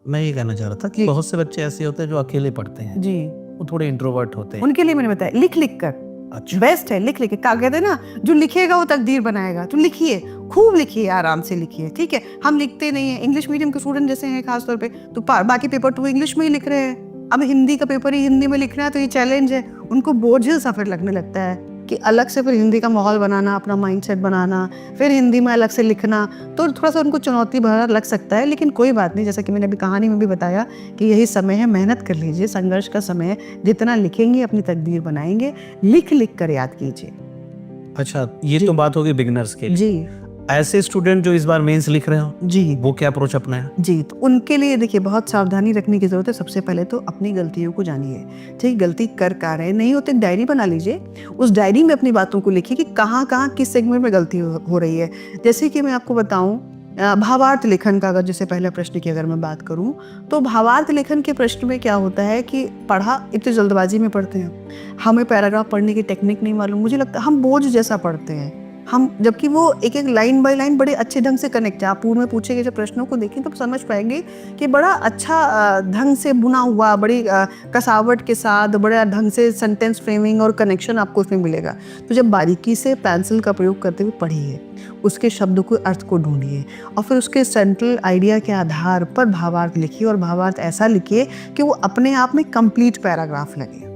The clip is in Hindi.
मैं ये कहना चाह रहा था कि बहुत से बच्चे ऐसे होते हैं जो अकेले पढ़ते हैं, जी, वो थोड़े इंट्रोवर्ट होते हैं। उनके लिए मैंने बताया लिख लिख कर अच्छा, बेस्ट है। लिख लिख के क्या कहते हैं ना, जो लिखेगा वो तकदीर बनाएगा। तो लिखिए, खूब लिखिए, आराम से लिखिए, ठीक है। हम लिखते नहीं है, इंग्लिश मीडियम के स्टूडेंट जैसे हैं खास तौर पे, तो बाकी पेपर तो वो इंग्लिश में ही लिख रहे हैं। अब हिंदी का पेपर ही हिंदी में लिखना है, तो ये चैलेंज है। उनको बोझिल सा फिर लगने लगता है कि अलग से फिर हिंदी का माहौल बनाना, अपना माइंडसेट बनाना, फिर हिंदी में अलग से लिखना, तो थोड़ा सा उनको चुनौती भरा लग सकता है। लेकिन कोई बात नहीं, जैसा कि मैंने अभी कहानी में भी बताया कि यही समय है, मेहनत कर लीजिए, संघर्ष का समय है। जितना लिखेंगे अपनी तकदीर बनाएंगे। लिख लिख कर याद कीजिए। अच्छा, ये तो बात होगी बिगिनर्स के लिए। जी ऐसे स्टूडेंट जो इस बार मेंस लिख रहे हो, जी वो क्या अप्रोच अपनाया? जी, तो उनके लिए देखिए बहुत सावधानी रखने की ज़रूरत है। सबसे पहले तो अपनी गलतियों को जानिए, ठीक, गलती कर का रहे नहीं होते, डायरी बना लीजिए। उस डायरी में अपनी बातों को लिखिए कि कहाँ कहाँ किस सेगमेंट में गलती हो रही है। जैसे कि मैं आपको बताऊं, भावार्थ लेखन का, अगर जैसे पहले प्रश्न की अगर मैं बात करूं, तो भावार्थ लेखन के प्रश्न में क्या होता है कि पढ़ा इतनी जल्दबाजी में पढ़ते हैं, हमें पैराग्राफ पढ़ने की टेक्निक नहीं मालूम। मुझे लगता है हम बोझ जैसा पढ़ते हैं हम, जबकि वो एक एक लाइन बाय लाइन बड़े अच्छे ढंग से कनेक्ट है। आप पूर्व में पूछे गए जब प्रश्नों को देखें तो समझ पाएंगे कि बड़ा अच्छा ढंग से बुना हुआ, बड़ी कसावट के साथ बड़ा ढंग से सेंटेंस फ्रेमिंग और कनेक्शन आपको उसमें मिलेगा। तो जब बारीकी से पेंसिल का प्रयोग करते हुए पढ़िए, उसके शब्द को, अर्थ को ढूंढिए, और फिर उसके सेंट्रल आइडिया के आधार पर भावार्थ लिखिए। और भावार्थ ऐसा लिखिए कि वो अपने आप में कंप्लीट पैराग्राफ लगे।